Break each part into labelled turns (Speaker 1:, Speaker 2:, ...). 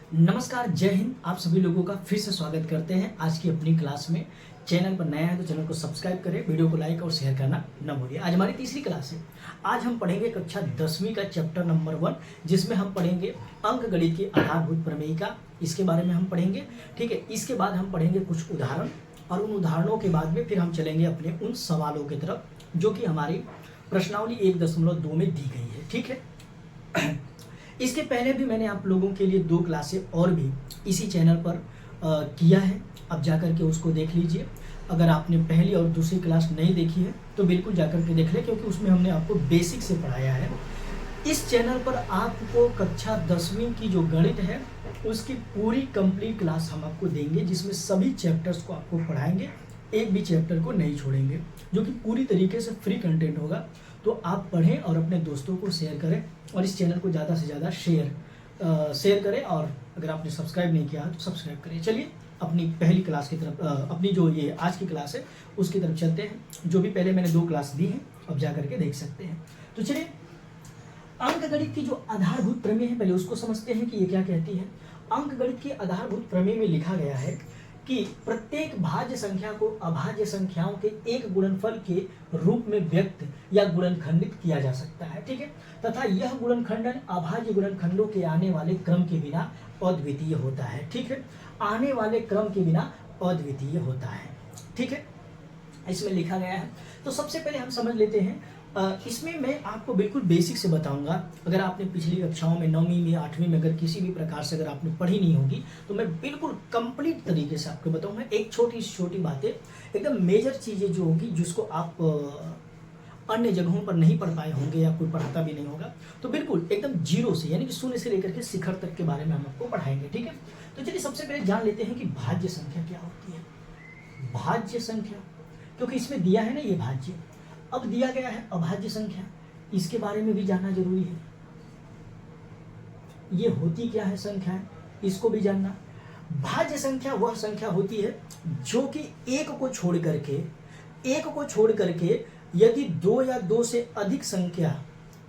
Speaker 1: नमस्कार, जय हिंद। आप सभी लोगों का फिर से स्वागत करते हैं आज की अपनी क्लास में। चैनल पर नया है तो चैनल को सब्सक्राइब करें, वीडियो को लाइक और शेयर करना न भूलिए। आज हमारी तीसरी क्लास है। आज हम पढ़ेंगे कक्षा 10वीं का चैप्टर नंबर 1, जिसमें हम पढ़ेंगे अंक गणित की आधारभूत प्रमेयिका। इसके बारे में हम पढ़ेंगे, ठीक है। इसके बाद हम पढ़ेंगे कुछ उदाहरण, और उन उदाहरणों के बाद में फिर हम चलेंगे अपने उन सवालों की तरफ जो कि हमारी प्रश्नावली 1.2 में दी गई है, ठीक है। इसके पहले भी मैंने आप लोगों के लिए 2 क्लासें और भी इसी चैनल पर किया है। अब जाकर के उसको देख लीजिए। अगर आपने पहली और दूसरी क्लास नहीं देखी है तो बिल्कुल जाकर के देख लें, क्योंकि उसमें हमने आपको बेसिक से पढ़ाया है। इस चैनल पर आपको कक्षा 10वीं की जो गणित है उसकी पूरी कंप्लीट क्लास हम आपको देंगे, जिसमें सभी चैप्टर्स को आपको पढ़ाएंगे, एक भी चैप्टर को नहीं छोड़ेंगे, जो कि पूरी तरीके से फ्री कंटेंट होगा। तो आप पढ़ें और अपने दोस्तों को शेयर करें, और इस चैनल को ज़्यादा से ज़्यादा शेयर करें। और अगर आपने सब्सक्राइब नहीं किया तो सब्सक्राइब करें। चलिए अपनी पहली क्लास की तरफ, अपनी जो ये आज की क्लास है उसकी तरफ चलते हैं। जो भी पहले मैंने 2 क्लास दी हैं, अब जा करके देख सकते हैं। तो चलिए, अंकगणित की जो आधारभूत प्रमेय है पहले उसको समझते हैं कि ये क्या कहती है। अंकगणित की आधारभूत प्रमेय में लिखा गया है कि प्रत्येक भाज्य संख्या को अभाज्य संख्याओं के एक गुणनफल के रूप में व्यक्त या गुणनखंडित किया जा सकता है, ठीक है। तथा यह गुणनखंडन अभाज्य गुणनखंडों के आने वाले क्रम के बिना अद्वितीय होता है, ठीक है। आने वाले क्रम के बिना अद्वितीय होता है, ठीक है, इसमें लिखा गया है। तो सबसे पहले हम समझ लेते हैं। इसमें मैं आपको बिल्कुल बेसिक से बताऊंगा। अगर आपने पिछली कक्षाओं में 9वीं में 8वीं में अगर किसी भी प्रकार से अगर आपने पढ़ी नहीं होगी तो मैं बिल्कुल कंप्लीट तरीके से आपको बताऊंगा। एक छोटी छोटी बातें, एकदम मेजर चीज़ें जो होगी, जिसको आप अन्य जगहों पर नहीं पढ़ पाए होंगे या कोई पढ़ाता भी नहीं होगा, तो बिल्कुल एकदम जीरो से, यानी कि शून्य से लेकर के शिखर तक के बारे में हम आपको पढ़ाएंगे, ठीक है। तो चलिए सबसे पहले जान लेते हैं कि भाज्य संख्या क्या होती है। भाज्य संख्या, क्योंकि इसमें दिया है ना ये भाज्य, अब दिया गया है अभाज्य संख्या, इसके बारे में भी जानना जरूरी है। ये होती क्या है संख्याएं, इसको भी जानना। भाज्य संख्या वह संख्या होती है जो कि एक को छोड़ करके यदि 2 या 2 से अधिक संख्या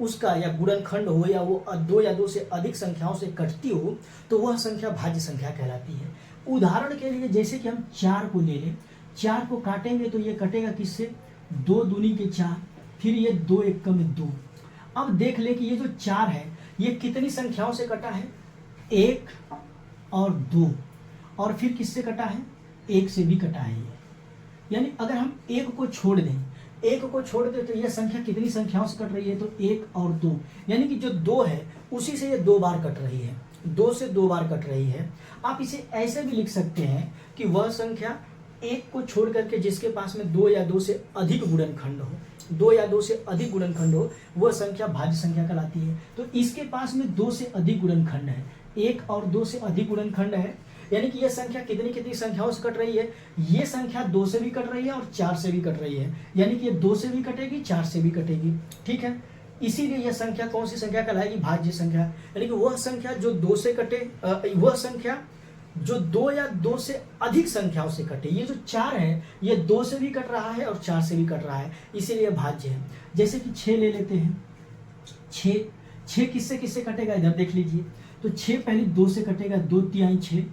Speaker 1: उसका या गुणनखंड हो, या वो 2 या 2 से अधिक संख्याओं से कटती हो, तो वह संख्या भाज्य संख्या कहलाती है। उदाहरण के लिए जैसे कि हम 4 को ले लें, 4 को काटेंगे तो ये कटेगा किससे, 2 दूनी के 4, फिर ये 2 एकम में 2। अब देख ले कि ये जो 4 है ये कितनी संख्याओं से कटा है, 1 और 2, और फिर किससे कटा है, 1 से भी कटा है ये। यानी अगर हम 1 को छोड़ दें तो यह संख्या कितनी संख्याओं से कट रही है, तो 1 और 2, यानी कि जो 2 है उसी से ये 2 बार कट रही है, 2 से 2 बार कट रही है। आप इसे ऐसे भी लिख सकते हैं कि वह संख्या 1 को छोड़ करके जिसके पास में 2 या 2 से अधिक गुणनखंड हो, 2 या 2 से अधिक गुणनखंड हो, वह संख्या भाज्य संख्या कहलाती है। तो इसके पास में 2 से अधिक गुणनखंड है, 1 और 2 से अधिक गुणनखंड है, यानी कि यह संख्या कितनी संख्याओं से कट रही है, ये संख्या 2 से भी कट रही है और 4 से भी कट रही है, यानी कि ये 2 से भी कटेगी, 4 से भी कटेगी, ठीक है। इसीलिए यह संख्या कौन सी संख्या कहलाएगी, भाज्य संख्या। यानी कि वह संख्या जो 2 से कटे, वह संख्या जो 2 या 2 से अधिक संख्याओं से कटे। ये जो 4 है ये 2 से भी कट रहा है और 4 से भी कट रहा है, इसीलिए भाज्य है। जैसे कि 6 ले लेते हैं, 6 किससे किससे कटेगा, इधर देख लीजिए। तो 6 पहले 2 से कटेगा, 2 तिहाई 6,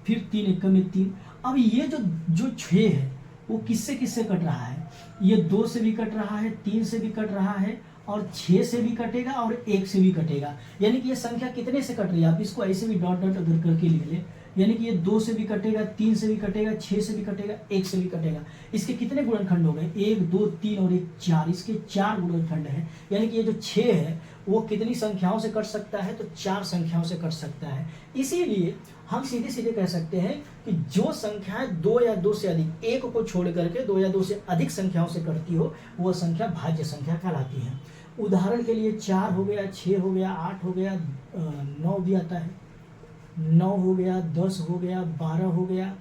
Speaker 1: फिर 3 एकम में 3। अब ये जो 6 है वो किससे किससे कट रहा है, ये 2 से भी कट रहा है, 3 से भी कट रहा है, और 6 से भी कटेगा और 1 से भी कटेगा। यानी कि ये संख्या कितने से कट रही है, आप इसको ऐसे भी डॉट डॉट अगर करके लिख ले। यानी कि ये 2 से भी कटेगा, 3 से भी कटेगा, 6 से भी कटेगा, 1 से भी कटेगा। इसके कितने गुणनखंड हो गए, 1 2 3 और 1 4, इसके 4 गुणनखंड है। यानी कि ये जो 6 है वो कितनी संख्याओं से कट सकता है, तो 4 संख्याओं से कट सकता है। इसीलिए हम सीधे सीधे कह सकते हैं कि जो संख्याएं 2 या 2 से अधिक, 1 को छोड़ करके 2 या 2 से अधिक संख्याओं से कटती हो, वह संख्या भाज्य संख्या कहलाती है। उदाहरण के लिए 4 हो गया, 6 हो गया, 8 हो गया, 9 भी आता है, 9 हो गया, 10 हो गया, 12 हो गया,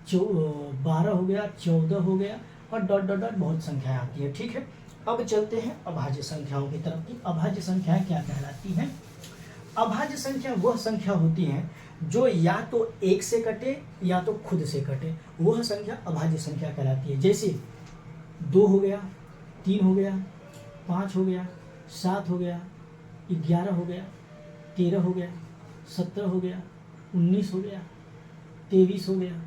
Speaker 1: 12 हो गया, 14 हो गया, और डॉट डॉट डॉट बहुत संख्याएं आती है, ठीक है। अब चलते हैं अभाज्य संख्याओं की तरफ की। अभाज्य संख्याएं क्या कहलाती हैं। अभाज्य संख्या वह संख्या होती है जो या तो 1 से कटे या तो खुद से कटे, वह संख्या अभाज्य संख्या कहलाती है। जैसे 2 हो गया, 3 हो गया, 5 हो गया, 7 हो गया, 11 हो गया, 13 हो गया, 17 हो गया, 19 हो गया, 23 हो गया,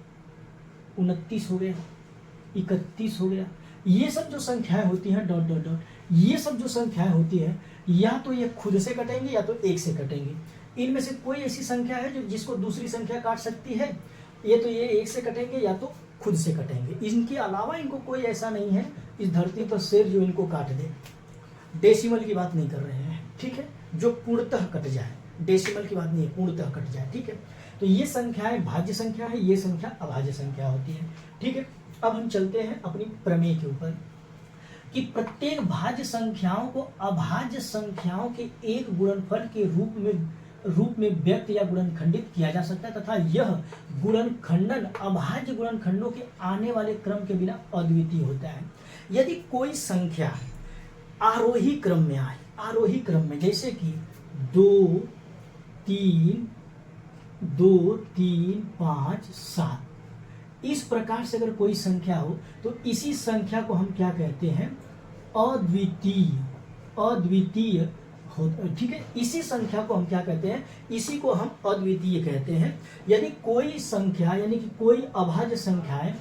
Speaker 1: 29 हो गया, 31 हो गया। ये सब जो संख्याएं होती हैं डॉट डॉट डॉट, ये सब जो संख्याएं होती हैं या तो ये खुद से कटेंगी या तो 1 से कटेंगी। इनमें से कोई ऐसी संख्या है जो जिसको दूसरी संख्या काट सकती है? ये तो ये 1 से कटेंगे या तो खुद से कटेंगे। इनके अलावा इनको कोई ऐसा नहीं है इस धरती पर शेर जो इनको काट दे। डेसिमल की बात नहीं कर रहे हैं, ठीक है, जो पूर्णतः कट जाए। डेसिमल की बात नहीं है, पूर्णतः कट जाए, ठीक है। तो ये संख्याएं भाज्य संख्या है, ये संख्या अभाज्य संख्या होती है, ठीक है। अब हम चलते हैं अपनी प्रमेय के ऊपर कि प्रत्येक भाज्य संख्याओं को अभाज्य संख्याओं के एक गुणनफल के रूप में व्यक्त या गुणनखंडित किया जा सकता है तथा यह गुणनखंडन अभाज्य गुणनखंडों के आने वाले क्रम के बिना अद्वितीय होता है। यदि कोई संख्या आरोही क्रम में आए, आरोही क्रम में, जैसे कि 2 3 5 7, इस प्रकार से अगर कोई संख्या हो तो इसी संख्या को हम क्या कहते हैं? अद्वितीय, अद्वितीय हो, ठीक है। इसी संख्या को हम क्या कहते हैं? इसी को हम अद्वितीय कहते हैं। यदि कोई संख्या यानी कि कोई अभाज्य संख्याएं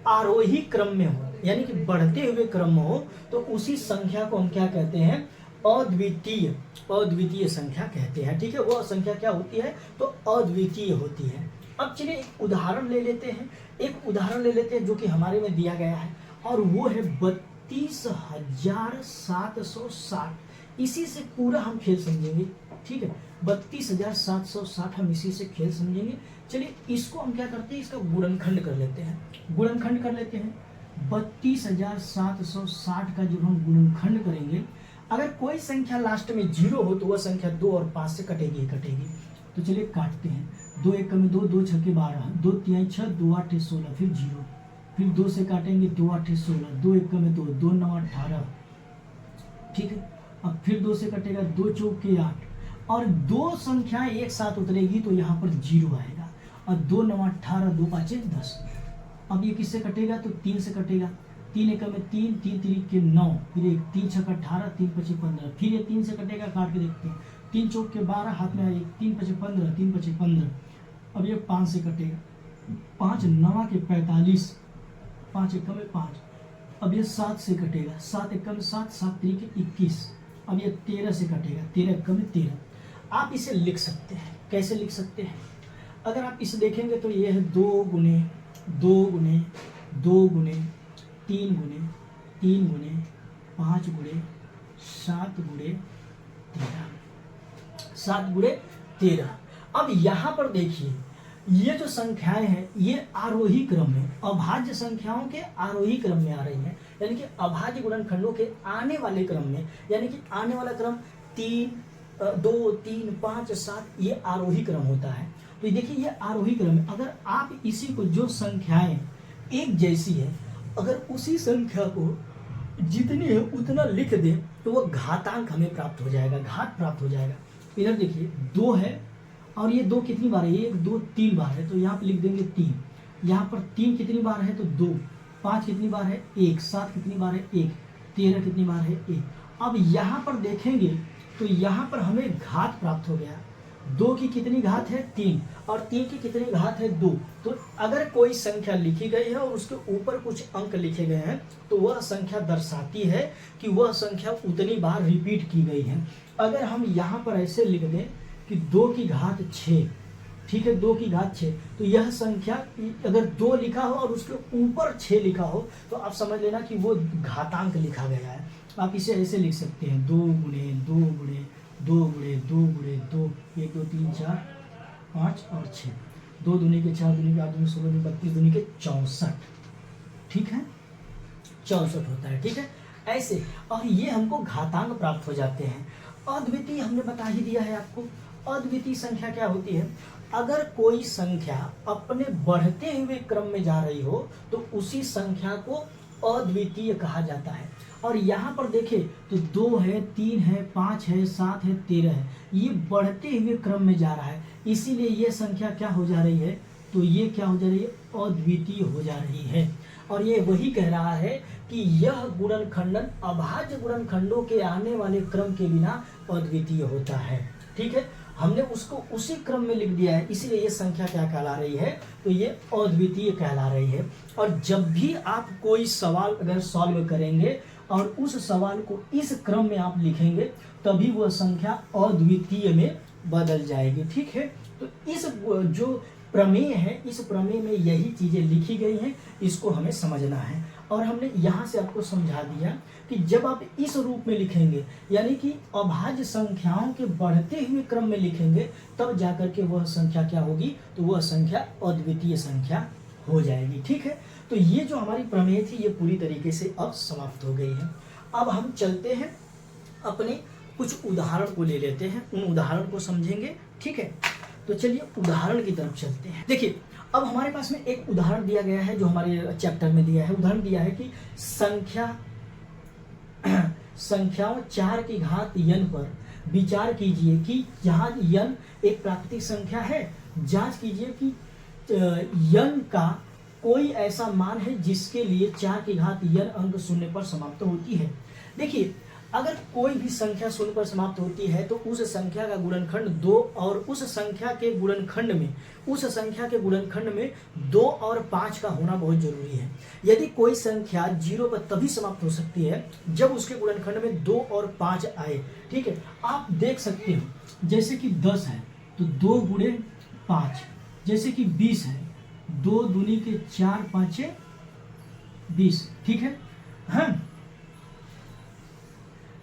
Speaker 1: आरोही क्रम में हो यानी कि बढ़ते हुए क्रम में हो तो उसी संख्या को हम क्या कहते हैं? अद्वितीय, अद्वितीय संख्या कहते हैं, ठीक है। वह संख्या क्या होती है? तो अद्वितीय होती है। अब चलिए एक उदाहरण ले लेते हैं, एक उदाहरण ले लेते हैं जो कि हमारे में दिया गया है और वो है 32,760। इसी से पूरा हम खेल समझेंगे, ठीक है। 32,760 हम इसी से खेल समझेंगे। चलिए इसको हम क्या करते हैं? इसका गुणनखंड कर लेते हैं, गुणनखंड कर लेते हैं। 32,760 का जब हम गुणनखंड करेंगे, अगर कोई संख्या लास्ट में 0 हो तो वह संख्या 2 और 5 से कटेगी, कटेगी। तो चलिए काटते हैं। 2 1 में 2, 2 6 12, 2 3 6, 2 8 16, फिर 0, फिर 2 से काटेंगे, 2 8 16, 2 1 में 2, 2 9 18, ठीक है। अब फिर 2 से कटेगा, 2 4 8 और 2 संख्याएं एक साथ उतरेगी तो यहाँ पर 0 आएगा और 2 9 18, 2 5 10। अब ये किससे कटेगा? तो 3 से कटेगा। 3 1 में 3, 3 3 के 9, फिर 1 3 6 18, 3 5 15, फिर ये 3 से कटेगा, काट के देखते हैं। 3 4 के 12, हाथ में 1, 3 5 15, 3 5 15। अब ये 5 से कटेगा, 5 9 के 45, 5 1 में 5। अब ये 7 से कटेगा, 7 1 में 7, 7 3 के 21। अब ये 13 से कटेगा, 13 1 में 13। आप इसे लिख सकते हैं, कैसे लिख सकते हैं? अगर आप इसे देखेंगे तो ये है 2 गुने 2 गुने 2 गुने 3 गुने 3 गुने 5 गुणे 7 गुणे 13, 7 गुणे 13। अब यहाँ पर देखिए ये जो संख्याएं हैं ये आरोही क्रम में, अभाज्य संख्याओं के आरोही क्रम में आ रही हैं, यानी कि अभाज्य गुणनखंडों के आने वाले क्रम में, यानी कि आने वाला क्रम 3 2 3 5 7 ये आरोही क्रम होता है। तो देखिए ये आरोही क्रम है। अगर आप इसी को जो संख्याएं एक जैसी है अगर उसी संख्या को जितनी है उतना लिख दें तो वह घातांक हमें प्राप्त हो जाएगा, घात प्राप्त हो जाएगा। इधर देखिए 2 है और ये 2 कितनी बार है? 1 2 3 बार है तो यहाँ पे लिख देंगे 3। यहाँ पर 3 कितनी बार है? तो 2। 5 कितनी बार है? 1। 7 कितनी बार है? 1। 13 कितनी बार है? 1। अब यहाँ पर देखेंगे तो यहाँ पर हमें घात प्राप्त हो गया। 2 की कितनी घात है? 3 और 3 की कितनी घात है? 2। तो अगर कोई संख्या लिखी गई है और उसके ऊपर कुछ अंक लिखे गए हैं तो वह संख्या दर्शाती है कि वह संख्या उतनी बार रिपीट की गई है। अगर हम यहाँ पर ऐसे लिख दें कि 2 की घात 6, ठीक है, 2 की घात 6, तो यह संख्या अगर 2 लिखा हो और उसके ऊपर 6 लिखा हो तो आप समझ लेना कि वो घातांक लिखा गया है। आप इसे ऐसे लिख सकते हैं 2 गुणे 2 गुणे 2 गुणे 2 गुणे 2, 1 2 3 4 5 और 6, 2 दूनी के 4 दूनी के 8 दूनी 16 दूनी 32 दूनी के 64, ठीक है, 64 होता है, ठीक है, ऐसे। और ये हमको घातांक प्राप्त हो जाते हैं। अद्वितीय हमने बता ही दिया है आपको। अद्वितीय संख्या क्या होती है? अगर कोई संख्या अपने बढ़ते हुए क्रम में जा रही हो तो उसी संख्या को अद्वितीय कहा जाता है। और यहाँ पर देखें तो 2 है, 3 है, 5 है, 7 है, 13 है, ये बढ़ते हुए क्रम में जा रहा है, इसीलिए ये संख्या क्या हो जा रही है? तो ये क्या हो जा रही है? अद्वितीय हो जा रही है। और ये वही कह रहा है कि यह गुणनखंडन अभाज्य गुणनखंडों के आने वाले क्रम के बिना अद्वितीय होता है, ठीक है। हमने उसको उसी क्रम में लिख दिया है, इसलिए ये संख्या क्या कहला रही है, तो ये अद्वितीय कहला रही है। और जब भी आप कोई सवाल अगर सॉल्व करेंगे और उस सवाल को इस क्रम में आप लिखेंगे तभी वह संख्या अद्वितीय में बदल जाएगी। ठीक है, तो इस जो प्रमेय है, इस प्रमेय में यही चीजें लिखी गई हैं, इसको हमें समझना है। और हमने यहाँ से आपको समझा दिया कि जब आप इस रूप में लिखेंगे, यानी कि अभाज्य संख्याओं के बढ़ते हुए क्रम में लिखेंगे, तब जाकर के वह संख्या क्या होगी, तो वह संख्या अद्वितीय संख्या हो जाएगी। ठीक है, तो ये जो हमारी प्रमेय थी ये पूरी तरीके से अब समाप्त हो गई है। अब हम चलते हैं अपने कुछ उदाहरण को ले लेते हैं, उन उदाहरण को समझेंगे। ठीक है, तो चलिए उदाहरण की तरफ चलते हैं। देखिए, अब हमारे पास में एक उदाहरण दिया गया है जो हमारे चैप्टर में दिया है। उदाहरण दिया है कि संख्याओं 4 की घात n पर विचार कीजिए कि यहाँ n एक प्राकृतिक संख्या है। जांच कीजिए कि n का कोई ऐसा मान है जिसके लिए 4 की घात n अंक शून्य पर समाप्त होती है। देखिए, अगर कोई भी संख्या शून्य पर समाप्त होती है तो उस संख्या का गुणनखंड 2 और उस संख्या के गुणनखंड में 2 और 5 का होना बहुत जरूरी है। यदि कोई संख्या 0 पर तभी समाप्त हो सकती है जब उसके गुणनखंड में 2 और 5 आए। ठीक है, आप देख सकते हो जैसे कि 10 है तो 2 गुणे 5, जैसे कि 20 है 2 दूनी के 4 5 20। ठीक है, हाँ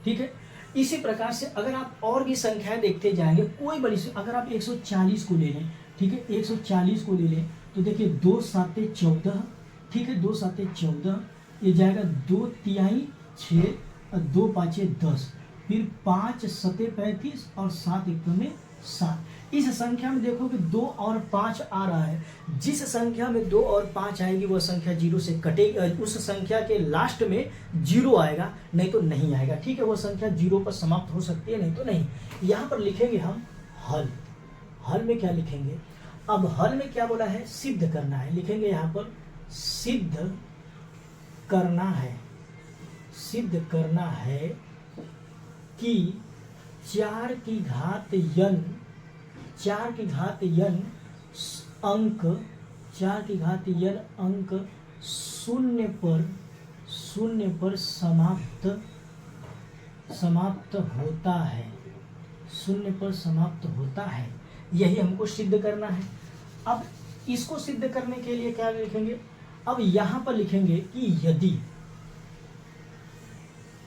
Speaker 1: ठीक है। इसी प्रकार से अगर आप और भी संख्याएं देखते जाएंगे, कोई बड़ी अगर आप 140 को ले लें, ठीक है, 140 को ले लें तो देखिए 2 7 14, ठीक है, 2 7 14, ये जाएगा 2 तिहाई 6 और 2 5 10, फिर 5 7 35 और 7 1 में 7। इस संख्या में देखो कि 2 और 5 आ रहा है। जिस संख्या में 2 और 5 आएगी वह संख्या 0 से कटेगी, उस संख्या के लास्ट में 0 आएगा, नहीं तो नहीं आएगा। ठीक है, वह संख्या 0 पर समाप्त हो सकती है, नहीं तो नहीं। यहाँ पर लिखेंगे हम हल। हल में क्या लिखेंगे, अब हल में क्या बोला है, सिद्ध करना है। लिखेंगे यहाँ पर सिद्ध करना है, सिद्ध करना है कि 4 की घात n, 4 की घात n अंक, 4 की घात n अंक शून्य पर समाप्त होता है, शून्य पर समाप्त होता है। यही हमको सिद्ध करना है। अब इसको सिद्ध करने के लिए क्या लिखेंगे, अब यहां पर लिखेंगे कि यदि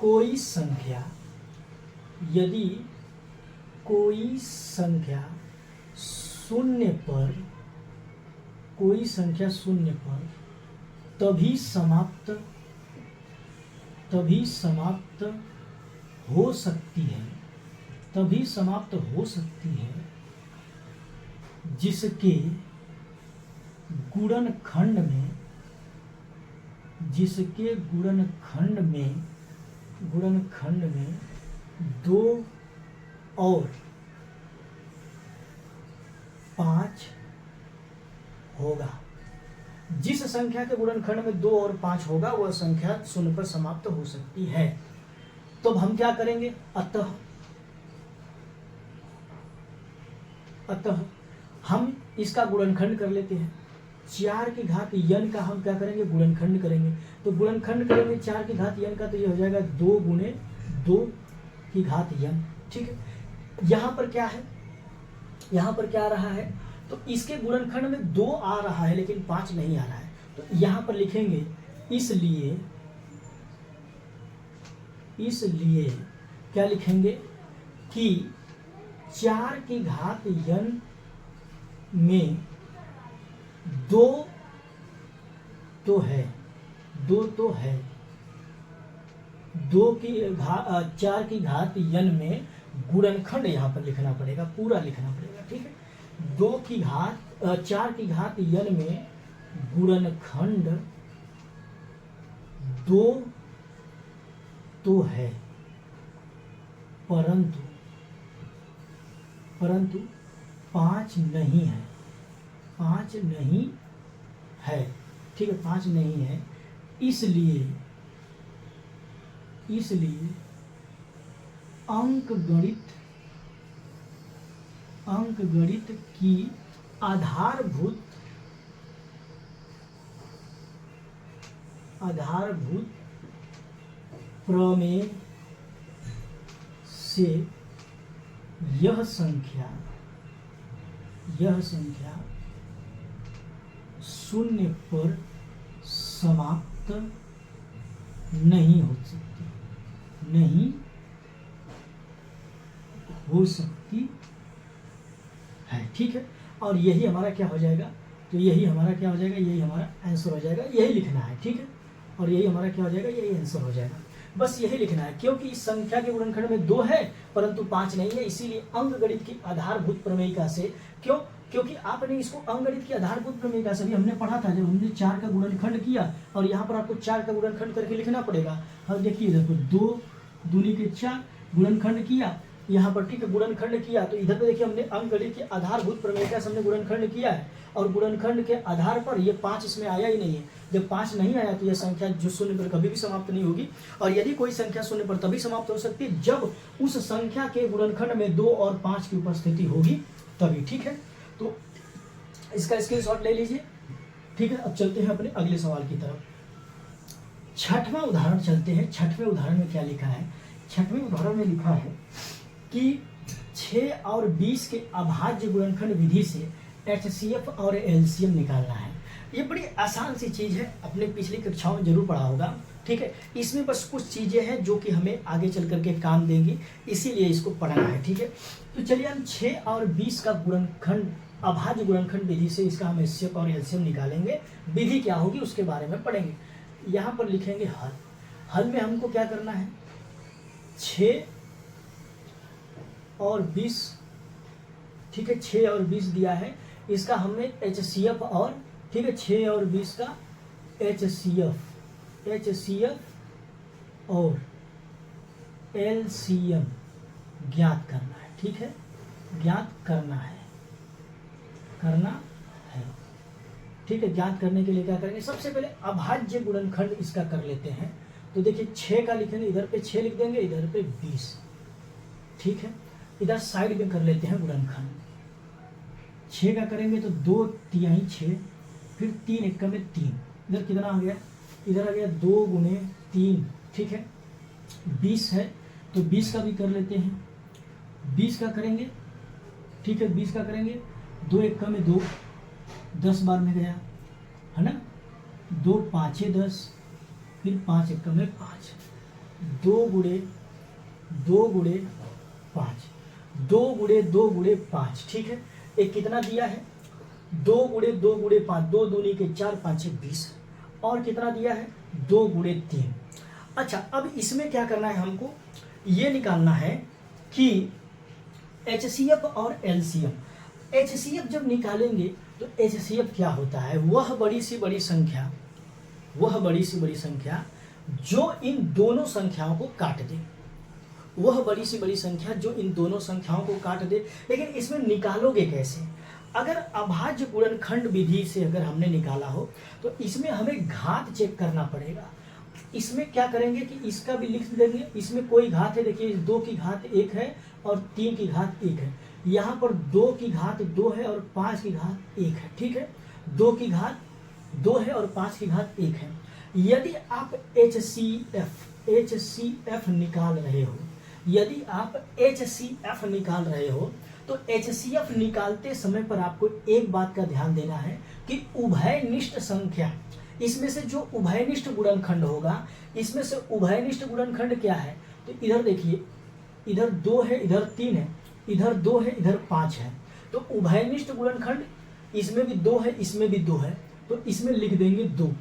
Speaker 1: कोई संख्या शून्य पर, कोई संख्या शून्य पर तभी समाप्त हो सकती है, तभी समाप्त हो सकती है जिसके गुणनखंड में 2 और 5 होगा। जिस संख्या के गुणनखंड में 2 और 5 होगा वह संख्या शून्य पर समाप्त हो सकती है। तो अब हम क्या करेंगे, अतः हम इसका गुणनखंड कर लेते हैं। 4 की घात n का हम क्या करेंगे, गुणनखंड करेंगे। तो गुणनखंड करेंगे 4 की घात n का, तो ये हो जाएगा 2 गुणे 2 की घात n। ठीक है, यहाँ पर क्या है, यहाँ पर क्या आ रहा है, तो इसके गुणनखंड में 2 आ रहा है लेकिन 5 नहीं आ रहा है। तो यहाँ पर लिखेंगे इसलिए क्या लिखेंगे कि 4 की घात n में 2 तो है, 4 की घात n में गुणनखंड यहाँ पर लिखना पड़ेगा, पूरा लिखना पड़ेगा। ठीक है, 4 की घात n में गुणनखंड 2 तो है, परंतु 5 नहीं है, 5 नहीं है। ठीक है, 5 नहीं है, इसलिए अंकगणित की आधारभूत प्रमेय से यह संख्या शून्य पर समाप्त नहीं हो सकती है। ठीक है, और यही हमारा क्या हो जाएगा, तो यही हमारा क्या हो जाएगा, यही हमारा आंसर हो जाएगा, यही लिखना है। ठीक है, और यही हमारा क्या हो जाएगा, यही आंसर हो जाएगा, बस यही लिखना है। क्योंकि इस संख्या के गुणनखंड में 2 है परंतु 5 नहीं है, इसीलिए अंकगणित की आधारभूत प्रमेयिका से, क्योंकि आपने इसको अंकगणित की आधारभूत प्रमेयिका से भी हमने पढ़ा था, जब हमने 4 का गुणनखंड किया, और यहाँ पर आपको 4 का गुणनखंड करके लिखना पड़ेगा। और देखिए इधर पर 2 दूनी के 4 गुणनखंड किया, यहाँ पर ठीक है गुणनखंड किया, तो इधर पे देखिए हमने अंकगणित की आधारभूत प्रमेयिका से हमने गुणनखंड किया है, और गुणनखंड के आधार पर ये 5 इसमें आया ही नहीं है। जब 5 नहीं आया तो यह संख्या जो शून्य पर कभी भी समाप्त नहीं होगी, और यदि कोई संख्या शून्य पर तभी समाप्त हो सकती है जब उस संख्या के गुणनखंड में 2 और 5 की उपस्थिति होगी तभी। ठीक है, तो इसका स्क्रीनशॉट ले लीजिए। ठीक है, अब चलते हैं अपने अगले सवाल की तरफ। 6वां उदाहरण चलते हैं। 6वें उदाहरण में क्या लिखा है, 6वें उदाहरण में लिखा है कि 6 और 20 के अभाज्य गुणनखंड विधि से HCF और LCM निकालना है। ये बड़ी आसान सी चीज़ है, अपने पिछली कक्षाओं में जरूर पढ़ा होगा। ठीक है, इसमें बस कुछ चीज़ें हैं जो कि हमें आगे चल करके काम देंगी, इसीलिए इसको पढ़ना है। ठीक है, तो चलिए हम 6 और 20 का गुणनखंड अभाज्य गुणनखंड विधि से इसका हम HCF और LCM निकालेंगे। विधि क्या होगी उसके बारे में पढ़ेंगे। यहाँ पर लिखेंगे हल में हमको क्या करना है, 6 और 20, ठीक है 6 और 20 दिया है, इसका हमने HCF और, ठीक है 6 और 20 का HCF और LCM ज्ञात करना है। ठीक है, ज्ञात करना है। ठीक है, ज्ञात करने के लिए क्या करेंगे, सबसे पहले अभाज्य गुणनखंड इसका कर लेते हैं। तो देखिए 6 का लिखेंगे, इधर पे 6 लिख देंगे, इधर पे 20। ठीक है, इधर साइड में कर लेते हैं गुणनखंड। 6 का करेंगे तो 2 तिहाई 6, फिर 3 एकम में 3, इधर कितना आ गया, इधर आ गया 2 गुने 3। ठीक है, 20 है तो 20 का भी कर लेते हैं, 20 का करेंगे। ठीक है, 20 का करेंगे, 2 एकम में 2, 10 बार में गया है ना, 2 5 10, फिर 5 एकम में 5, 2 गुणे 5, 2 गुणे 5। ठीक है, एक कितना दिया है, 2 गुणे 5, 2 दूनी के 4, 5 20, और कितना दिया है 2 गुणे 3। अच्छा, अब इसमें क्या करना है, हमको ये निकालना है कि HCF और LCM। HCF जब निकालेंगे तो HCF क्या होता है, वह बड़ी सी बड़ी संख्या जो इन दोनों संख्याओं को काट दे, वह बड़ी सी बड़ी संख्या जो इन दोनों संख्याओं को काट दे। लेकिन इसमें निकालोगे कैसे, अगर अभाज्य गुणनखंड विधि से अगर हमने निकाला हो तो इसमें हमें घात चेक करना पड़ेगा। इसमें क्या करेंगे कि इसका भी लिख देंगे, इसमें कोई घात है, देखिए 2 की घात 1 है और 3 की घात 1 है, यहाँ पर 2 की घात 2 है और 5 की घात 1 है। ठीक है, 2 की घात 2 है और 5 की घात 1 है। यदि आप HCF निकाल रहे हो, यदि आप HCF निकाल रहे हो तो HCF निकालते समय पर आपको एक बात का ध्यान देना है कि उभयनिष्ठ संख्या, इसमें से जो उभयनिष्ठ गुणनखंड होगा, इसमें से उभयनिष्ठ गुणनखंड क्या है, तो इधर देखिए, इधर 2 है, इधर 3 है, इधर 2 है, इधर 5 है, तो उभयनिष्ठ गुणनखंड इसमें भी 2 है, इसमें भी 2 है, तो इसमें लिख देंगे 2।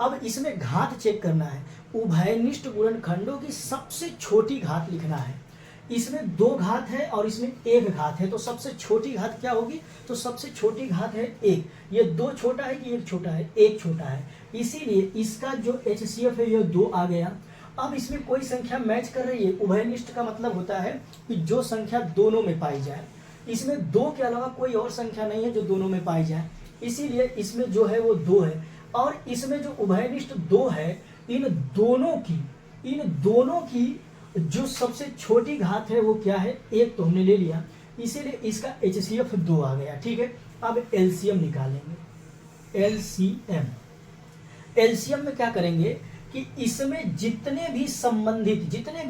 Speaker 1: अब इसमें घात चेक करना है, उभयनिष्ठ गुणनखंडों की सबसे छोटी घात लिखना है। इसमें 2 घात है और इसमें 1 घात है, तो सबसे छोटी घात क्या होगी, तो सबसे छोटी घात है 1। ये 2 छोटा है कि 1 छोटा है, 1 छोटा है, इसीलिए इसका जो HCF है ये 2 आ गया। अब इसमें कोई संख्या मैच कर रही है, उभयनिष्ठ का मतलब होता है कि जो संख्या दोनों में पाई जाए, इसमें 2 के अलावा कोई और संख्या नहीं है जो दोनों में पाई जाए, इसीलिए इसमें जो है वो 2 है। और इसमें जो उभयनिष्ठ 2 है, इन दोनों की जो सबसे छोटी घात है वो क्या है, 1 तो हमने ले लिया, इसीलिए इसका HCF 2 आ गया। ठीक है, अब एलसीएम निकालेंगे। एलसीएम में क्या करेंगे कि इसमें जितने भी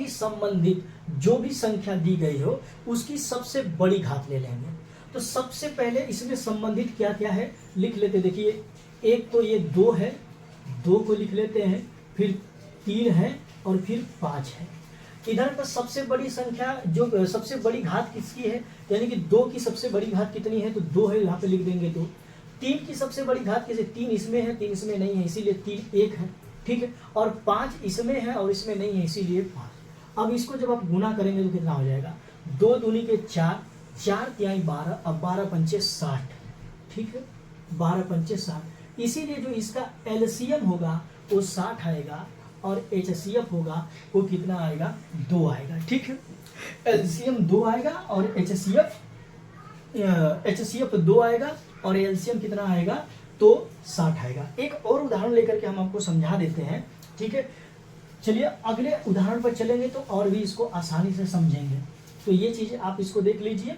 Speaker 1: संबंधित जो भी संख्या दी गई हो उसकी सबसे बड़ी घात ले लेंगे। तो सबसे पहले इसमें संबंधित क्या क्या है लिख लेते। देखिए, एक तो ये 2 है, 2 को लिख लेते हैं, फिर 3 है और फिर 5 है। इधर पर सबसे बड़ी संख्या जो सबसे बड़ी घात किसकी है, यानी कि 2 की सबसे बड़ी घात कितनी है, तो 2 है, यहाँ पे लिख देंगे 2। 3 की सबसे बड़ी घात किसे, 3 इसमें है, 3 इसमें नहीं है, इसीलिए 3 1 है। ठीक है, और 5 इसमें है और इसमें नहीं है, इसीलिए 5। अब इसको जब आप गुना करेंगे तो कितना हो जाएगा, 2 दूनी के 4, 4 तिहाई 12, अब 12 पंचे 60। ठीक है, 12 पंचे 60, इसीलिए जो इसका एलसीएम होगा वो 60 आएगा और HCF होगा वो कितना आएगा, 2 आएगा। ठीक है, एलसीएम 2 आएगा और HCF 2 आएगा और एलसीएम कितना आएगा, तो 60 आएगा। एक और उदाहरण लेकर के हम आपको समझा देते हैं। ठीक है, चलिए अगले उदाहरण पर चलेंगे तो और भी इसको आसानी से समझेंगे। तो ये चीज़ आप इसको देख लीजिए।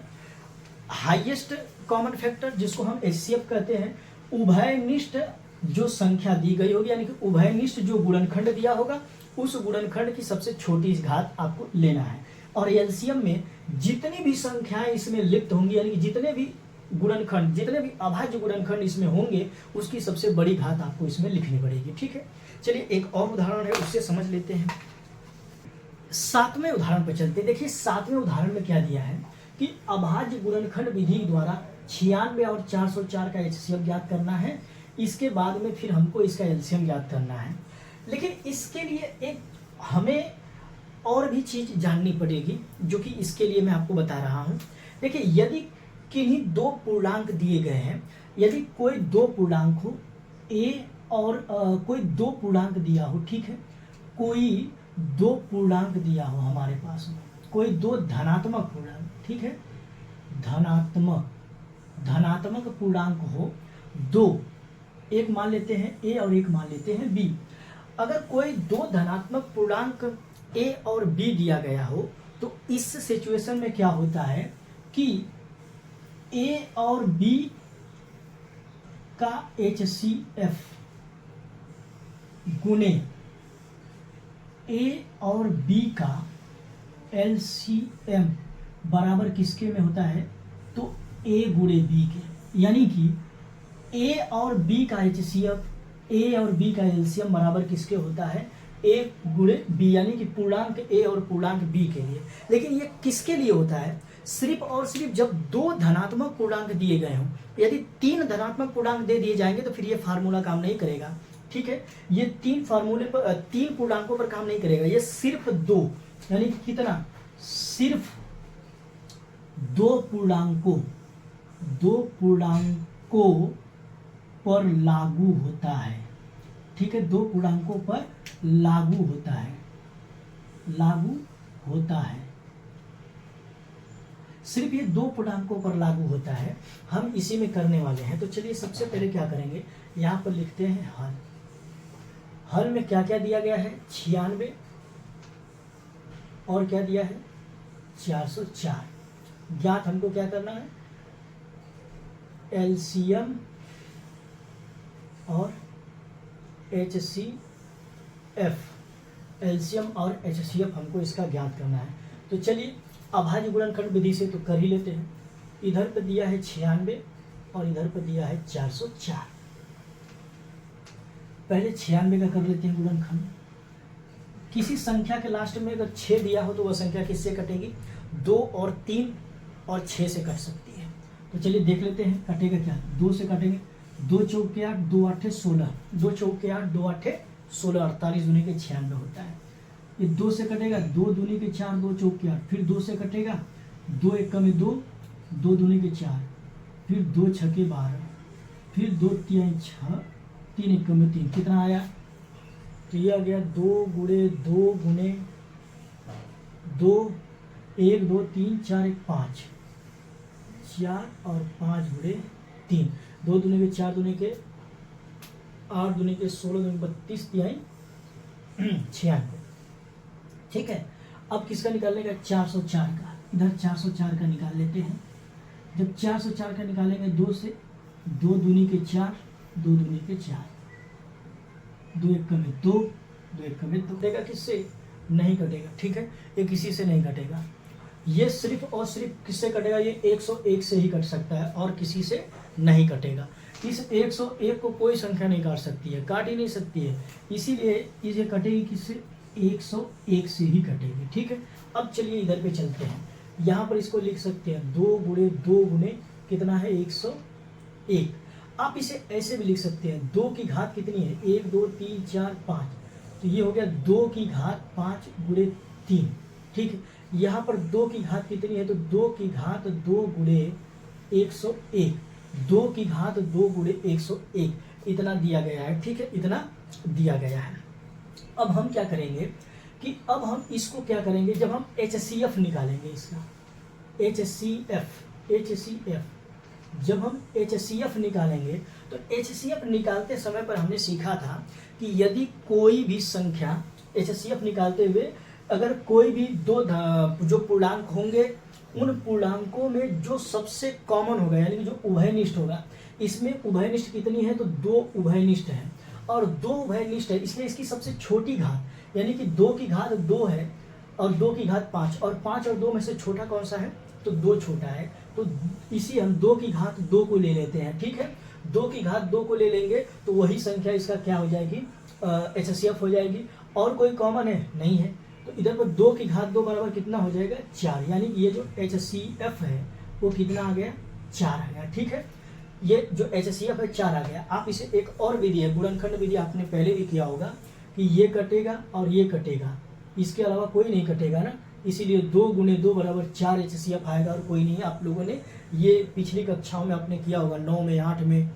Speaker 1: हाईएस्ट कॉमन फैक्टर जिसको हम HCF कहते हैं, उभयनिष्ठ जो संख्या दी गई होगी, यानी कि उभयनिष्ठ जो गुणनखंड दिया होगा उस गुणनखंड की सबसे छोटी घात आपको लेना है। और एलसीएम में जितनी भी संख्याएं इसमें लिप्त होंगी, यानी कि जितने भी गुणनखंड, जितने भी अभाज्य गुणनखंड इसमें होंगे उसकी सबसे बड़ी घात आपको इसमें लिखनी पड़ेगी। ठीक है, चलिए एक और उदाहरण है उससे समझ लेते हैं। 7वें उदाहरण पर चलते हैं। देखिए 7वें उदाहरण में क्या दिया है कि अभाज्य गुणनखंड विधि द्वारा 96 और 404 का HCF ज्ञात करना है। इसके बाद में फिर हमको इसका एलसीएम ज्ञात करना है। लेकिन इसके लिए एक हमें और भी चीज़ जाननी पड़ेगी, जो कि इसके लिए मैं आपको बता रहा हूँ। देखिए, यदि किन्हीं 2 पूर्णांक दिए गए हैं, यदि कोई 2 पूर्णांक हो A और कोई 2 पूर्णांक दिया हो, ठीक है, कोई 2 पूर्णांक दिया हो हमारे पास में, कोई 2 धनात्मक पूर्णांक, ठीक है, धनात्मक पूर्णांक हो 2, एक मान लेते हैं A और एक मान लेते हैं B। अगर कोई 2 धनात्मक पूर्णांक A और B दिया गया हो तो इस सिचुएशन में क्या होता है कि A और B का HCF गुने A और B का LCM बराबर किसके में होता है, तो A गुणे B के, यानी कि A और B का HCF, A और B का LCM बराबर किसके होता है, A गुणे B, यानी कि पूर्णांक A और पूर्णांक B के लिए। लेकिन ये किसके लिए होता है, सिर्फ और सिर्फ जब 2 धनात्मक पूर्णांक दिए गए हों। यदि 3 धनात्मक पूर्णांक दे दिए जाएंगे तो फिर ये फार्मूला काम नहीं करेगा। ठीक है, ये 3 पूर्णांकों पर काम नहीं करेगा। ये सिर्फ 2, यानी कि कितना, सिर्फ 2 पूर्णांकों पर लागू होता है। ठीक है, 2 पूर्णांकों पर लागू होता है, सिर्फ ये 2 पूर्णांकों पर लागू होता है। हम इसी में करने वाले हैं। तो चलिए सबसे पहले क्या करेंगे, यहाँ पर लिखते हैं हल। हल में क्या क्या दिया गया है, 96 और क्या दिया है, 404। ज्ञात हमको क्या करना है, एलसीएम और HCF, एलसीएम और HCF हमको इसका ज्ञात करना है। तो चलिए अभाज्य गुणनखंड विधि से तो कर ही लेते हैं। इधर पर दिया है 96 और इधर पर दिया है 404। पहले 96 का कर लेते हैं गुणनखंड। किसी संख्या के लास्ट में अगर 6 दिया हो तो वह संख्या किससे कटेगी, 2 और 3 और 6 से कट सकती है। तो चलिए देख लेते हैं कटेगा क्या, 2 से कटेंगे, 2 चौक के 8, 2 आठे 16, 2 चौक के 8, 2 आठे 16, 48 दूनी के 96 होता है। ये 2 से कटेगा, 2 दूनी के 4, 2 चौक के 8, फिर 2 से कटेगा, 2 एक में 2, 2 दूनी के 4, फिर 2 छके 12, फिर 2 तिहाई 6, 3 एक में 3, कितना आया, तो ये आ गया 2 गुणे 2 गुणे 2, 1 2 3 4 1 5, 4 और 5 गुणे 3, 2 दूनी के 4 दूनी के 8 दूनी के 16 दूनी 32 तिहाई 96। ठीक है, अब किसका निकालने का, 404 का। इधर 404 का निकाल लेते हैं। जब 404 का निकालेंगे 2 से, 2 दूनी के 4, 2 दूनी के 4, 2 एक में 2, 2 एक में 2। कटेगा किससे? नहीं कटेगा, ठीक है, ये किसी से नहीं कटेगा। ये सिर्फ और सिर्फ किससे कटेगा? ये 101 से ही कट सकता है और किसी से नहीं कटेगा। इस 101 को कोई संख्या नहीं काट सकती है, काट ही नहीं सकती है, इसीलिए ये कटेगी किससे? 101 से ही कटेगी, ठीक है। अब चलिए इधर पे चलते हैं, यहाँ पर इसको लिख सकते हैं 2 गुणे 2 गुणे कितना है? 101। आप इसे ऐसे भी लिख सकते हैं, 2 की घात कितनी है? 1 2 3 4 5, तो ये हो गया 2 की घात 5 गुणे 3, ठीक है। यहाँ पर 2 की घात कितनी है? तो 2 की घात 2 गुणे 101, 2 की घात 2 गुणे 101, इतना दिया गया है, ठीक है, इतना दिया गया है। अब हम क्या करेंगे कि अब हम इसको क्या करेंगे, जब हम HCF निकालेंगे इसका, HCF जब हम HCF निकालेंगे तो HCF निकालते समय पर हमने सीखा था कि यदि कोई भी संख्या HCF निकालते हुए अगर कोई भी दो जो पूर्णांक होंगे, उन पूर्णांकों में जो सबसे कॉमन होगा यानी कि जो उभयनिष्ठ होगा, इसमें उभयनिष्ठ कितनी है? तो 2 उभयनिष्ठ है और 2 उभयनिष्ठ है, इसलिए इसकी सबसे छोटी घात यानी कि 2 की घात 2 है और 2 की घात 5, और 5 और 2 में से छोटा कौन सा है? तो 2 छोटा है, तो इसी हम 2 की घात 2 को ले लेते हैं, ठीक है। 2 की घात 2 को ले लेंगे तो वही संख्या इसका क्या हो जाएगी? HCF हो जाएगी। और कोई कॉमन है? नहीं है, तो इधर पर 2 की घात 2 बराबर कितना हो जाएगा? 4, यानी कि ये जो HCF है वो कितना आ गया? 4 आ गया, ठीक है। ये जो HCF है 4 आ गया। आप इसे एक और विधि है, गुणनखंड विधि, आपने पहले भी किया होगा कि ये कटेगा और ये कटेगा, इसके अलावा कोई नहीं कटेगा ना, इसीलिए 2 गुणे 2 बराबर 4 HCF आएगा और कोई नहीं है। आप लोगों ने ये पिछली कक्षाओं में आपने किया होगा, 9 में 8 में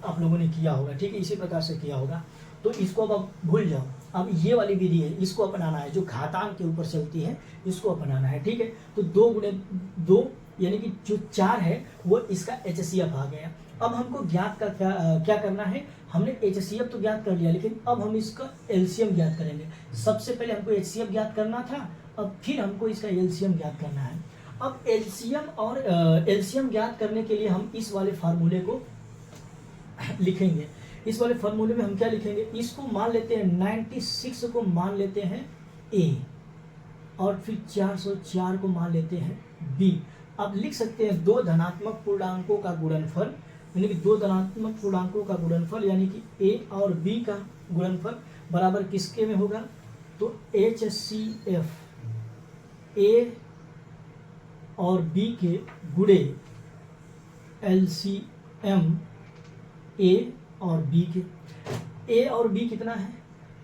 Speaker 1: आप लोगों ने किया होगा, ठीक है, इसी प्रकार से किया होगा। तो इसको अब आप भूल जाओ, अब ये वाली विधि है, इसको अपनाना है, जो घातांक के ऊपर चलती है, इसको अपनाना है, ठीक है। तो 2 गुणे 2 यानी कि जो 4 है वो इसका HCF आ गया। अब हमको ज्ञात का क्या करना है? हमने HCF तो ज्ञात कर लिया, लेकिन अब हम इसका LCM ज्ञात करेंगे। सबसे पहले हमको HCF ज्ञात करना था, अब फिर हमको इसका LCM ज्ञात करना है। अब LCM ज्ञात करने के लिए हम इस वाले फार्मूले को लिखेंगे। इस वाले फार्मूले में हम क्या लिखेंगे? इसको मान लेते हैं 96 को मान लेते हैं A, और फिर 404 को मान लेते हैं B। आप लिख सकते हैं 2 धनात्मक पूर्णांकों का गुणनफल, यानी कि 2 धनात्मक पूर्णांकों का गुणनफल यानी कि A और B का गुणनफल बराबर किसके में होगा? तो HCF A और B के गुणे LCM A और B के। A और B कितना है?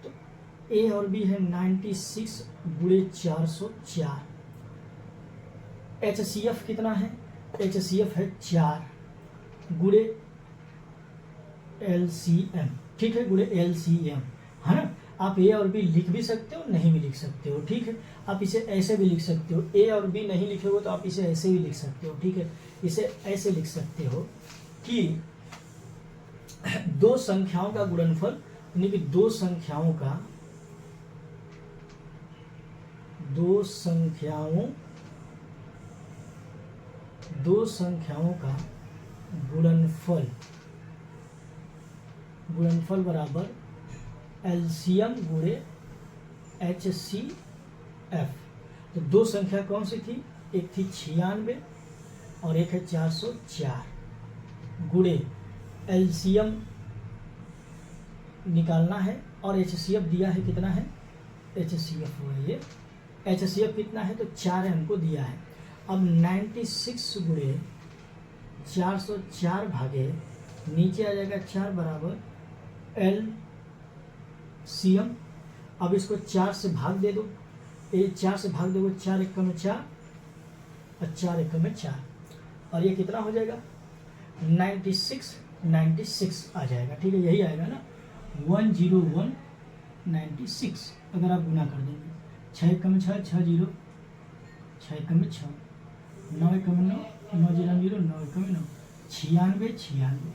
Speaker 1: तो A और B है 96 गुणे 404। HCF कितना है? HCF है 4 गुणे LCM, ठीक है, गुणे LCM, है ना। आप A और B लिख भी सकते हो, नहीं भी लिख सकते हो, ठीक है। आप इसे ऐसे भी लिख सकते हो, A और B नहीं लिखे हो तो आप इसे ऐसे भी लिख सकते हो, ठीक है। इसे ऐसे लिख सकते हो कि 2 संख्याओं का गुणनफल यानी कि 2 संख्याओं का गुणनफल बराबर LCM गुणे HCF। तो 2 संख्या कौन सी थी? एक थी 96 और एक है 404 गुणे LCM निकालना है और HCF दिया है, कितना है? HCF हुआ ये, HCF कितना है? तो 4 हमको दिया है। अब 96 गुणे 404 भागे नीचे आ जाएगा 4 बराबर LCM। अब इसको 4 से भाग दे दो, 4 से भाग दोगे 4 एक में 4 और 4 एक में 4, और ये कितना हो जाएगा? 96 आ जाएगा, ठीक है, यही आएगा ना, 10196 अगर आप गुना कर देंगे। 6 एक में 6, 6 0, 6 एक में 6, 9 एक में 9, 9 0 0, 9 एक में 9, 96,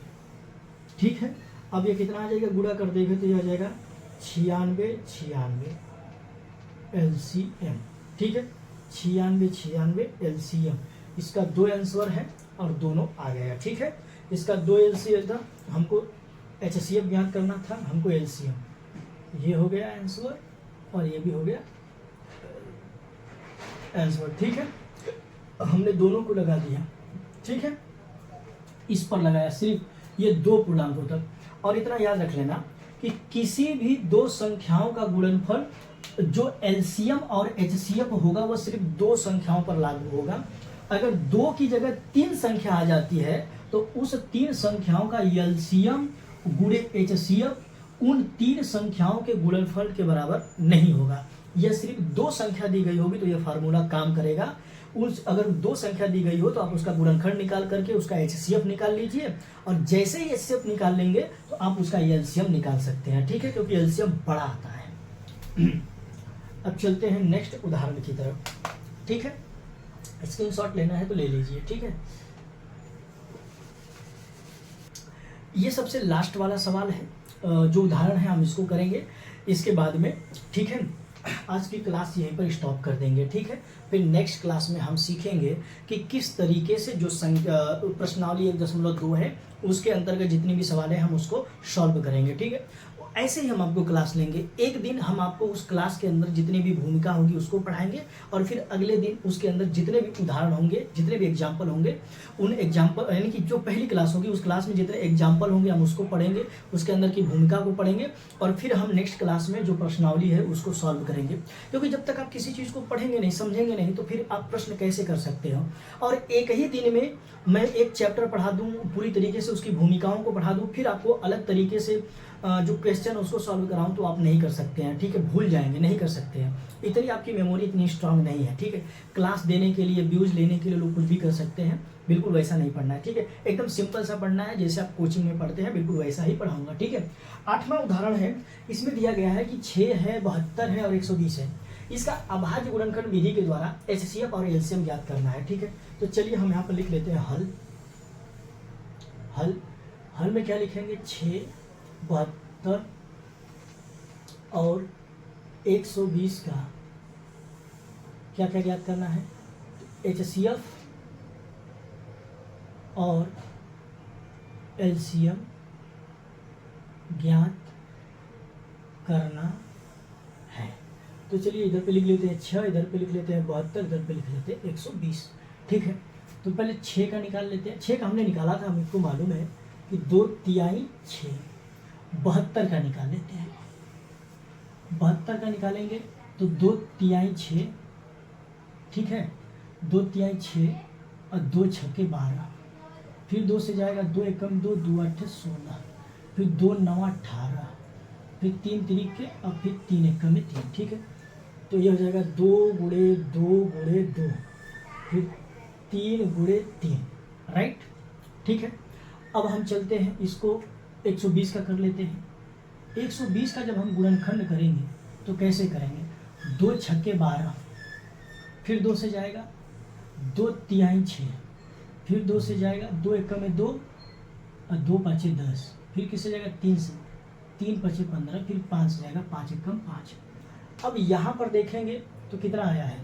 Speaker 1: ठीक है। अब ये कितना आ जाएगा? गुणा कर देंगे तो ये आ जाएगा 96 LCM, ठीक है। 96 96 एलसीएम, इसका 2 आंसर है और दोनों आ गया। ठीक है, इसका 2 एलसीएम था, हमको एचसीएफ ज्ञात करना था, हमको एलसीएम, ये हो गया आंसर और ये भी हो गया आंसर। ठीक है, हमने दोनों को लगा दिया। ठीक है, इस पर लगाया सिर्फ ये 2 पूर्णांकों तक। और इतना याद रख लेना कि किसी भी 2 संख्याओं का गुणनफल जो एलसीएम और एचसीएफ होगा वह सिर्फ 2 संख्याओं पर लागू होगा। अगर 2 की जगह 3 संख्या आ जाती है तो उस 3 संख्याओं का एलसीएम गुणे एचसीएफ उन 3 संख्याओं के गुणनफल के बराबर नहीं होगा। यह सिर्फ 2 संख्या दी गई होगी तो यह फार्मूला काम करेगा। उस अगर 2 संख्या दी गई हो तो आप उसका गुणनखंड निकाल करके उसका एचसीएफ निकाल लीजिए, और जैसे ही एचसीएफ निकाल लेंगे तो आप उसका एलसीएम निकाल सकते हैं। ठीक है, क्योंकि एलसीएम बड़ा आता है। अब चलते हैं नेक्स्ट उदाहरण की तरफ। ठीक है, स्क्रीनशॉट लेना है तो ले लीजिए। ठीक है, ये सबसे लास्ट वाला सवाल है, जो उदाहरण है हम इसको करेंगे इसके बाद में। ठीक है, आज की क्लास यहीं पर स्टॉप कर देंगे। ठीक है, फिर नेक्स्ट क्लास में हम सीखेंगे कि किस तरीके से जो प्रश्नावली 1.2 है उसके अंतर्गत जितनी भी सवाल है हम उसको सॉल्व करेंगे। ठीक है, ऐसे ही हम आपको क्लास लेंगे। एक दिन हम आपको उस क्लास के अंदर जितनी भी भूमिका होगी उसको पढ़ाएंगे, और फिर अगले दिन उसके अंदर जितने भी उदाहरण होंगे, जितने भी एग्जाम्पल होंगे, उन एग्जाम्पल यानी कि जो पहली क्लास होगी उस क्लास में जितने एग्जाम्पल होंगे हम उसको पढ़ेंगे, उसके अंदर की भूमिका को पढ़ेंगे, और फिर हम नेक्स्ट क्लास में जो प्रश्नावली है उसको सॉल्व करेंगे। क्योंकि जब तक आप किसी चीज़ को पढ़ेंगे नहीं, समझेंगे नहीं, तो फिर आप प्रश्न कैसे कर सकते हो। और एक ही दिन में मैं एक चैप्टर पढ़ा दूँ, पूरी तरीके से उसकी भूमिकाओं को पढ़ा दूँ, फिर आपको अलग तरीके से जो क्वेश्चन उसको सॉल्व कराऊं तो आप नहीं कर सकते हैं। ठीक है, भूल जाएंगे, नहीं कर सकते हैं, इतनी आपकी मेमोरी इतनी स्ट्रांग नहीं है। ठीक है, क्लास देने के लिए, व्यूज लेने के लिए लोग कुछ भी कर सकते हैं, बिल्कुल वैसा नहीं पढ़ना है। ठीक है, एकदम सिंपल सा पढ़ना है, जैसे आप कोचिंग में पढ़ते हैं बिल्कुल वैसा ही पढ़ाऊंगा। ठीक है, 8वां उदाहरण है, इसमें दिया गया है कि 6 है, 72 है और 120 है। इसका अभाज्य गुणनखंड विधि के द्वारा एचसीएफ और एलसीएम ज्ञात करना है। ठीक है, तो चलिए हम यहाँ पर लिख लेते हैं हल। हल में क्या लिखेंगे, 6, 72 और 120 का क्या क्या ज्ञात करना है, एचसीएफ और एलसीएम ज्ञात करना है। तो चलिए इधर पे लिख लेते हैं 6, इधर पे लिख लेते हैं 72, इधर पे लिख लेते हैं 120। ठीक है, तो पहले 6 का निकाल लेते हैं। 6 का हमने निकाला था, हमको मालूम है कि 2 तिहाई 6, 72 का निकाल लेते हैं। 72 का निकालेंगे तो 2 तिहाई 6, ठीक है, 2 तिहाई 6 और 2 छक्के 12, फिर 2 से जाएगा 2 एकम 2, 2 8 16, फिर 2 9 18, फिर 3 तिरिक और फिर 3 एकम में 3। ठीक है, तो ये हो जाएगा 2 गुणे 2 गुणे 2, फिर 3 गुणे 3। राइट, ठीक है, अब हम चलते हैं इसको 120 का कर लेते हैं। 120 का जब हम गुणनखंड करेंगे तो कैसे करेंगे, 2 छक्के 12, फिर 2 से जाएगा 2 तिहाई 6, फिर 2 से जाएगा 2 एकम में 2 और 2 पाँचे 10, फिर किससे जाएगा 3 से, 3 पचे 15, फिर 5 से जाएगा 5 एकम 5। अब यहाँ पर देखेंगे तो कितना आया है,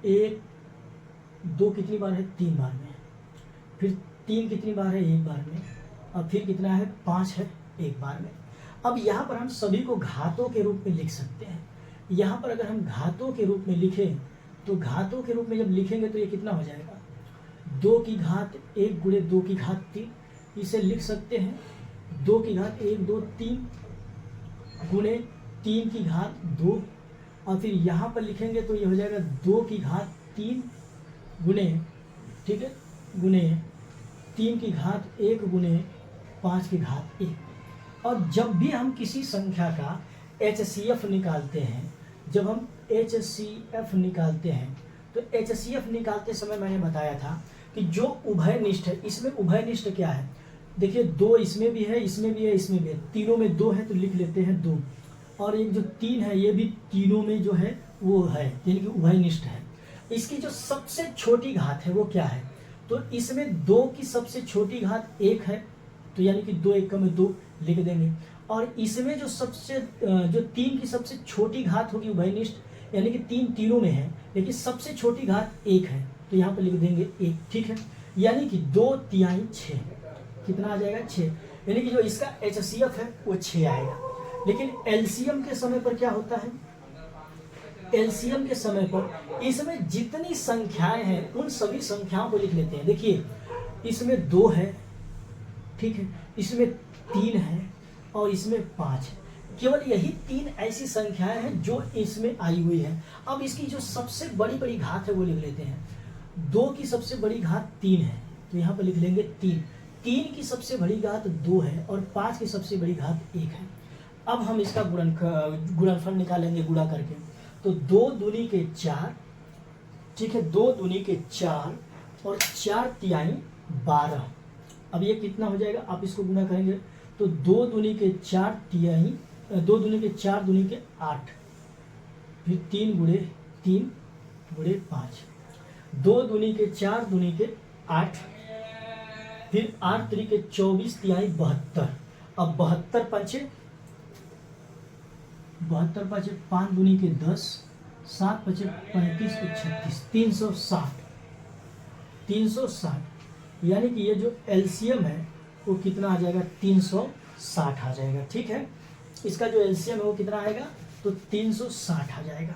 Speaker 1: 1 2 कितनी बार है, 3 बार में, फिर 3 कितनी बार है, 1 बार में, और फिर कितना है, 5 है 1 बार में। अब यहाँ पर हम सभी को घातों के रूप में लिख सकते हैं। यहाँ पर अगर हम घातों के रूप में लिखें तो घातों के रूप में जब लिखेंगे तो ये कितना हो जाएगा, 2 की घात 1 गुणे 2 की घात 3, इसे लिख सकते हैं 2 की घात 1 2 3 गुणे 3 की घात 2, और फिर यहाँ पर लिखेंगे तो ये हो जाएगा 2 की घात 3 गुणे, ठीक है, गुणे 3 की घात 1 गुणे 5 की घात 1। और जब भी हम किसी संख्या का एचसीएफ निकालते हैं, जब हम एचसीएफ निकालते हैं तो एचसीएफ निकालते समय मैंने बताया था कि जो उभयनिष्ठ है, इसमें उभयनिष्ठ क्या है, देखिए 2 इसमें भी है, इसमें भी है, इसमें भी है, तीनों में 2 है तो लिख लेते हैं 2, और एक जो 3 है ये भी तीनों में जो है वो है, यानी कि उभयनिष्ठ है। इसकी जो सबसे छोटी घात है वो क्या है, तो इसमें 2 की सबसे छोटी घात 1 है, तो यानी कि 2 एकम में 2 लिख देंगे। और इसमें जो 3 की सबसे छोटी घात होगी उभयनिष्ठ, यानी कि 3 तीनों में है, लेकिन सबसे छोटी घात 1 है, तो यहाँ पर लिख देंगे 1, ठीक है। यानी कि 2 तिहाई 6, कितना आ जाएगा 6, यानी कि जो इसका HCF है वो 6 आएगा। लेकिन एलसीएम के समय पर क्या होता है, एलसीएम के समय पर इसमें जितनी संख्याएं हैं उन सभी संख्याओं को लिख लेते हैं। देखिए इसमें 2 है, ठीक है, इसमें 3 है और इसमें 5 है। केवल यही 3 ऐसी संख्याएं हैं जो इसमें आई हुई है। अब इसकी जो सबसे बड़ी बड़ी घात है वो लिख लेते हैं। 2 की सबसे बड़ी घात 3 है, तो यहाँ पर लिख लेंगे 3। 3 की सबसे बड़ी घात 2 है और 5 की सबसे बड़ी घात 1 है। अब हम इसका गुणनफल निकालेंगे गुणा करके, तो 2 दूनी के 4, ठीक है, 2 दूनी के 4 और 4 तिहाई 12। अब ये कितना हो जाएगा, आप इसको गुणा करेंगे तो 2 दूनी के 4 तिहाई, 2 दूनी के 4 दूनी के 8, फिर 3 गुणे 3 गुणे 5, 2 दूनी के 4 दूनी के 8, फिर 8 तरीके 24 तिहाई 72। अब 72 पंचे 5 दूनी के 10, 7 पचे 35 तो 36, 360। यानी कि ये जो एलसीएम है वो कितना आ जाएगा, 360 आ जाएगा, ठीक है। इसका जो एलसीएम है वो कितना आएगा, तो 360 आ जाएगा।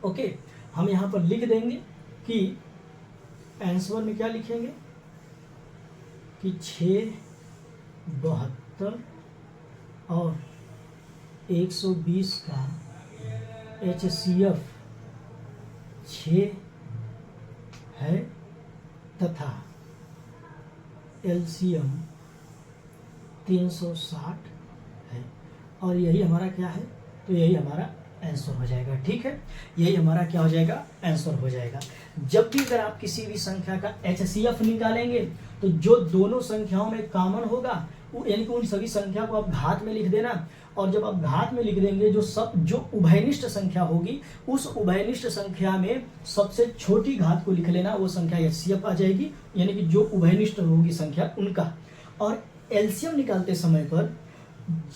Speaker 1: ओके, हम यहाँ पर लिख देंगे कि आंसर में क्या लिखेंगे कि 6, 72 और 120 का HCF 6 है तथा एलसीएम 360 है, और यही हमारा क्या है, तो यही हमारा आंसर हो जाएगा, ठीक है। यही हमारा क्या हो जाएगा, आंसर हो जाएगा। जब भी अगर आप किसी भी संख्या का HCF निकालेंगे तो जो दोनों संख्याओं में कॉमन होगा यानी कि उन सभी संख्या को आप घात में लिख देना, और जब आप घात में लिख देंगे जो उभयनिष्ठ संख्या होगी उस उभयनिष्ठ संख्या में सबसे छोटी घात को लिख लेना, वो संख्या HCF आ जाएगी, यानी कि जो उभयनिष्ठ होगी संख्या उनका। और एलसीएम निकालते समय पर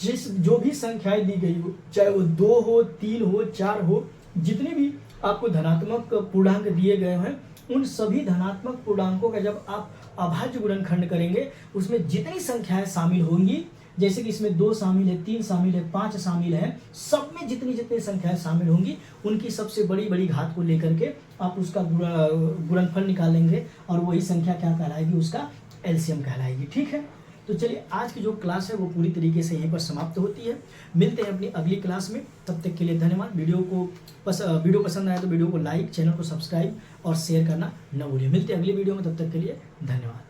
Speaker 1: जो भी संख्याएं दी गई हो, चाहे वो 2 हो, 3 हो, 4 हो, जितनी भी आपको धनात्मक पूर्णांक दिए गए हैं, उन सभी धनात्मक पूर्णांकों का जब आप अभाज्य गुणनखंड करेंगे उसमें जितनी संख्याएं शामिल होंगी, जैसे कि इसमें 2 शामिल है, 3 शामिल है, 5 शामिल है, सब में जितनी जितनी संख्याएं शामिल होंगी उनकी सबसे बड़ी बड़ी घात को लेकर के आप उसका गुणनफल निकालेंगे, और वही संख्या क्या कहलाएगी, उसका एलसीएम कहलाएगी, ठीक है। तो चलिए आज की जो क्लास है वो पूरी तरीके से यहीं पर समाप्त होती है। मिलते हैं अपनी अगली क्लास में, तब तक के लिए धन्यवाद। वीडियो पसंद आया तो वीडियो को लाइक, चैनल को सब्सक्राइब और शेयर करना न भूलिए। मिलते हैं अगली वीडियो में, तब तक के लिए धन्यवाद।